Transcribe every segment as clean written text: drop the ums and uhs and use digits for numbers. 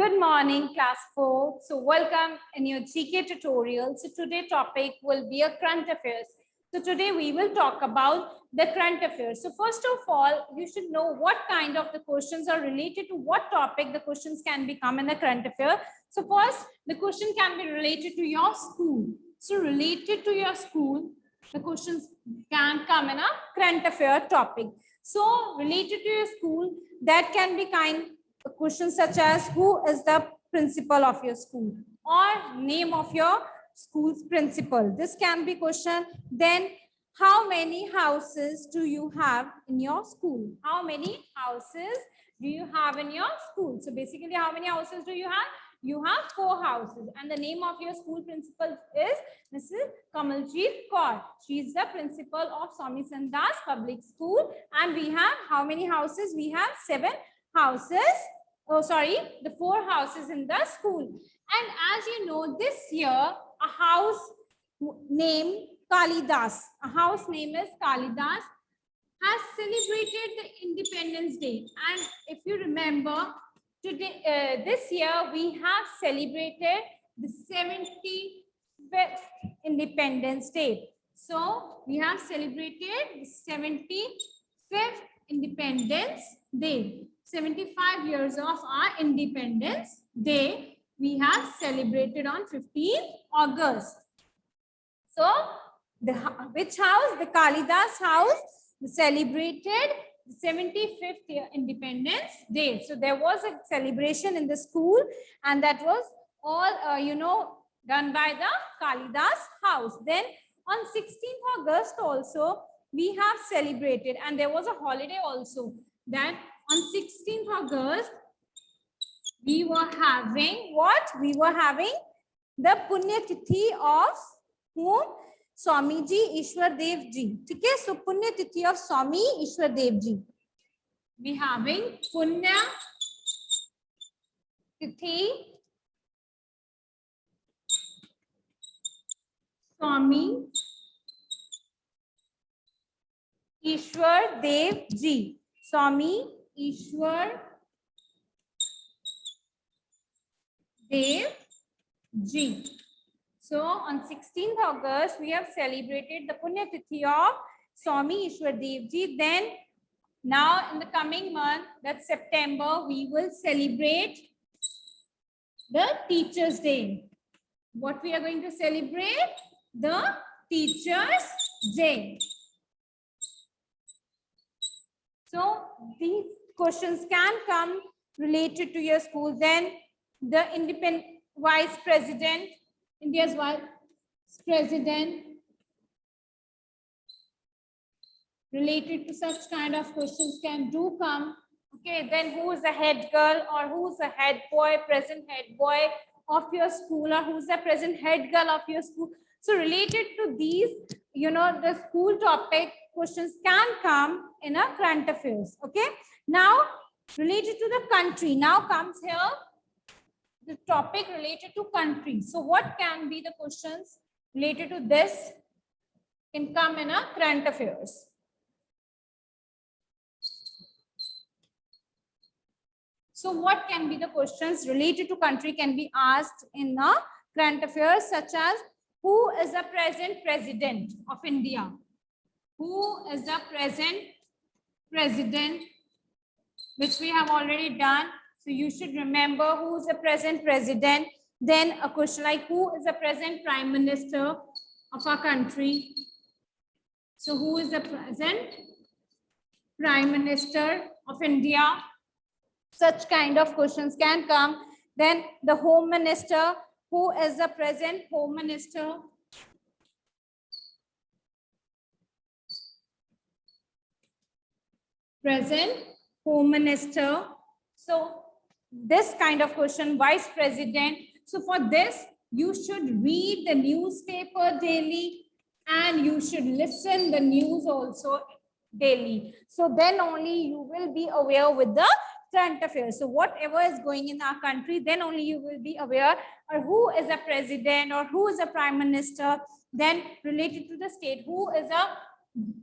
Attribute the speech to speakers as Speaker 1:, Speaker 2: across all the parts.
Speaker 1: Good morning, class 4. So welcome in your GK tutorial. So today topic will be a current affairs. So today we will talk about the current affairs. So first of all, you should know what kind of the questions are related to what topic the questions can become in the current affair. So first, the question can be related to your school. So related to your school, the questions can come in a current affair topic. So related to your school, that can be questions such as who is the principal of your school or name of your school's principal. This can be question. Then how many houses do you have in your school? How many houses do you have in your school? So basically, how many houses do you have? You have 4 houses, and the name of your school principal is Mrs. Kamaljeet Kaur. She is the principal of Swami Sandas Public School, and we have how many houses? We have 7 houses. Oh, sorry, the 4 houses in the school. And as you know, this year a house named Kalidas, a house name is Kalidas, has celebrated the Independence Day. And if you remember, today, this year we have celebrated the 75th Independence Day. So we have celebrated the 75th Independence Day. 75 years of our Independence Day we have celebrated on 15th August. So which house? The Kalidas house celebrated the 75th year Independence Day. So there was a celebration in the school, and that was all done by the Kalidas house. Then on 16th August also we have celebrated, and there was a holiday also, that on 16th August we were having what? We were having the Punya Tithi of whom? Swami Ji Ishwar Dev Ji. Okay, so Punya Tithi of Swami Ishwar Dev Ji. We having Punya Tithi Swami Ishwar Dev Ji. Swami Ishwar Dev Ji. So on 16th August, we have celebrated the Punya Tithi of Swami Ishwar Dev Ji. Then now in the coming month, that's September, we will celebrate the Teachers' Day. What we are going to celebrate? The Teachers' Day. So these questions can come related to your school. Then the independent vice president, India's vice president, related to such kind of questions can do come. Okay, then who is the head girl or who is the head boy, present head boy of your school, or who is the present head girl of your school? So related to these, the school topic questions can come in a current affairs. Okay, now related to the country, now comes here the topic related to country. So what can be the questions related to this can come in a current affairs. So what can be the questions related to country can be asked in a current affairs, such as who is the present president of India? Who is the present president, which we have already done. So you should remember who is the present president. Then a question like who is the present prime minister of our country? So who is the present prime minister of India? Such kind of questions can come. Then the home minister, who is the present home minister? Present home minister. So this kind of question, vice president. So for this, you should read the newspaper daily, and you should listen the news also daily. So then only you will be aware with the current affairs. So whatever is going in our country, then only you will be aware, or who is a president or who is a prime minister. Then related to the state, who is a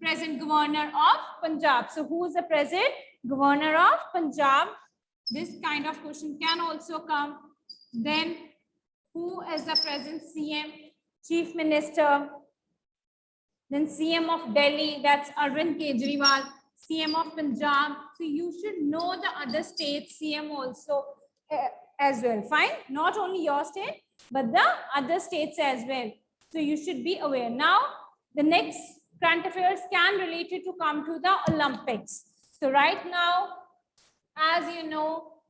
Speaker 1: present governor of Punjab? So who is the present governor of Punjab? This kind of question can also come. Then who is the present CM, Chief Minister? Then CM of Delhi, that's Arvind Kejriwal. CM of Punjab. So you should know the other state CM also as well. Fine. Not only your state, but the other states as well. So you should be aware. Now, the next current affairs can relate it to come to the Olympics. So right now, as you know,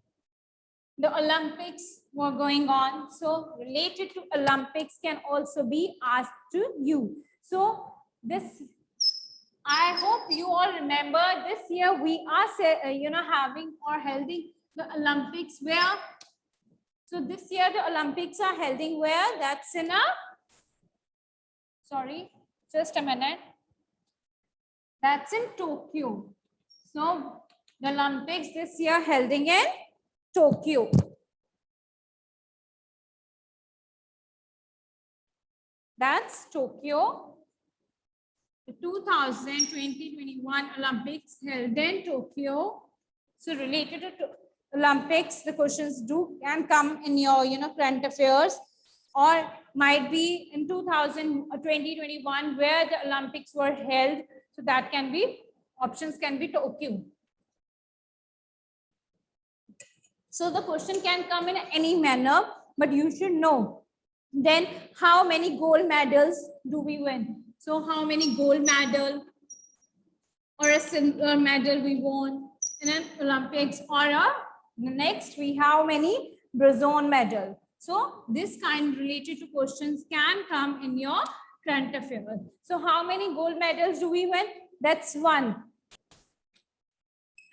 Speaker 1: the Olympics were going on. So related to Olympics can also be asked to you. So this, I hope you all remember this year we are having or holding the Olympics where. So this year the Olympics are holding where? That's in a, sorry, just a minute. That's in Tokyo. So the Olympics this year holding in Tokyo. That's Tokyo. The 2021 Olympics held in Tokyo. So related to Olympics, the questions can come in your current affairs, or might be in 2021 where the Olympics were held. So that can be, options can be Tokyo. So the question can come in any manner, but you should know. Then how many gold medals do we win? So how many gold medal or a silver medal we won in an Olympics, or next we how many bronze medal. So this kind related to questions can come in your current affairs. So how many gold medals do we win? That's 1.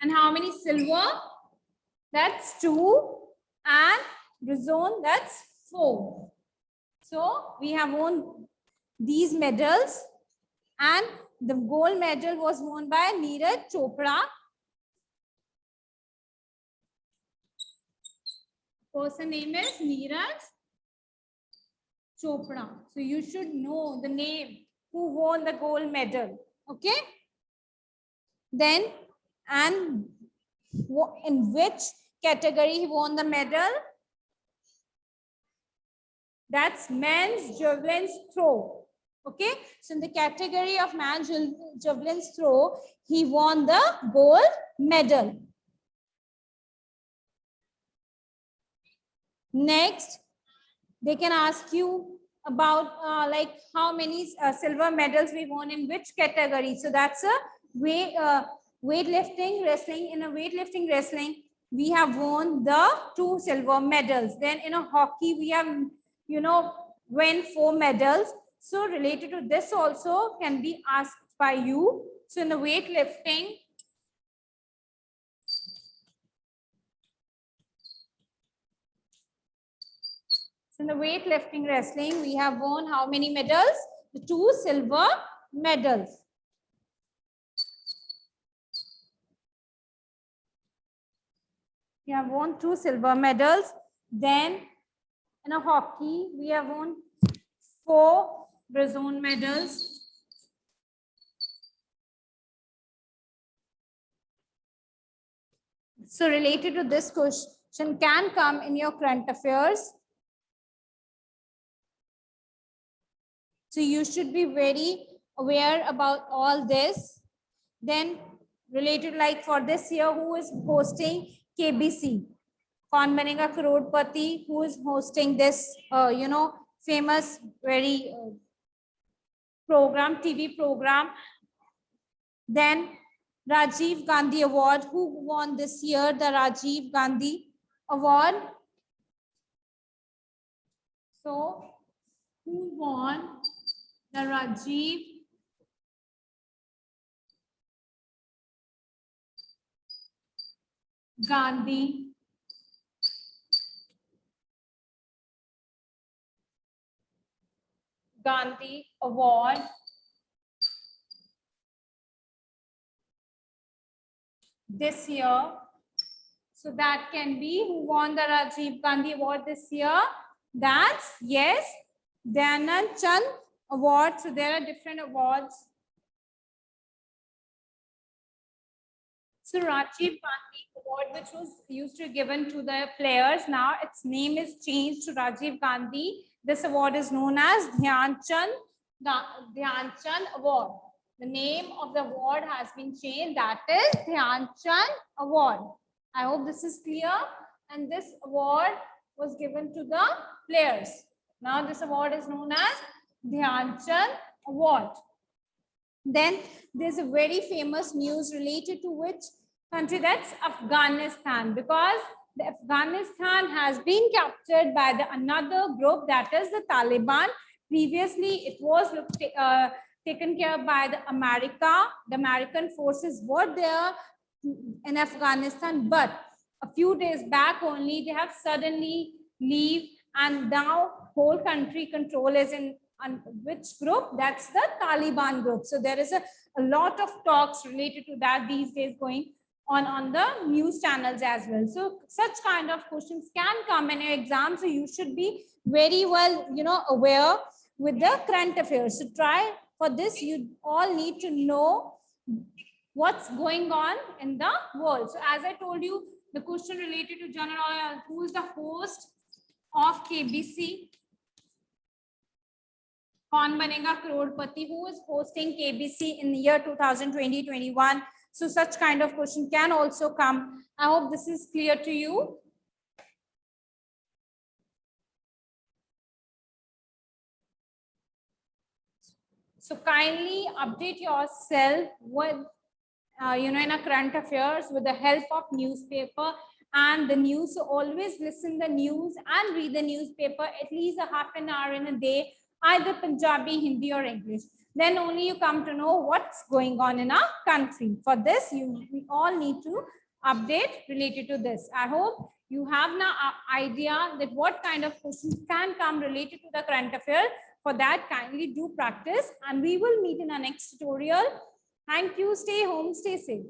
Speaker 1: And how many silver? That's 2. And bronze, that's 4. So we have won these medals, and the gold medal was won by Neeraj Chopra. Person name is Neeraj Chopra. So you should know the name who won the gold medal. Okay. Then, and in which category he won the medal? That's men's javelin throw. Okay. So in the category of men's javelin throw, he won the gold medal. Next, they can ask you about like how many silver medals we won in which category. So that's a weightlifting wrestling. In a weightlifting wrestling, we have won the 2 silver medals. Then in a hockey, we have won 4 medals. So related to this also can be asked by you. So in the weightlifting, in the weightlifting wrestling, we have won how many medals? The 2 silver medals. We have won 2 silver medals. Then in a hockey, we have won 4 bronze medals. So related to this question can come in your current affairs. So you should be very aware about all this. Then related, like for this year, who is hosting KBC? Kaun Banega Crorepati, who is hosting this, famous, very program, TV program. Then Rajiv Gandhi Award, who won this year the Rajiv Gandhi Award? So who won the Rajiv Gandhi Award? This year? So that can be who won the Rajiv Gandhi Award this year? That's, yes, Dhyanchand Chand Award. So there are different awards. So Rajiv Gandhi award which was used to given to the players. Now its name is changed to Rajiv Gandhi. This award is known as Dhyan Chand Award. The name of the award has been changed. That is Dhyan Chand Award. I hope this is clear. And this award was given to the players. Now this award is known as Dhyan Chand Award. Then there's a very famous news related to which country? That's Afghanistan, because the Afghanistan has been captured by the another group, that is the Taliban. Previously, it was taken care of by the America. The American forces were there in Afghanistan, but a few days back only, they have suddenly leave, and now whole country control is in which group? That's the Taliban group. So there is a lot of talks related to that these days going on the news channels as well. So such kind of questions can come in your exam. So you should be very well, aware with the current affairs. So try for this. You all need to know what's going on in the world. So as I told you, the question related to General Oil, who is the host of KBC? Kaun Banega Crorepati? Who is hosting KBC in the year 2020-21? So such kind of question can also come. I hope this is clear to you. So kindly update yourself with, in a current affairs with the help of newspaper and the news. So always listen the news and read the newspaper at least a half an hour in a day, either Punjabi, Hindi or English. Then only you come to know what's going on in our country. For this, we all need to update related to this. I hope you have now an idea that what kind of questions can come related to the current affair. For that, kindly do practice, and we will meet in our next tutorial. Thank you. Stay home, stay safe.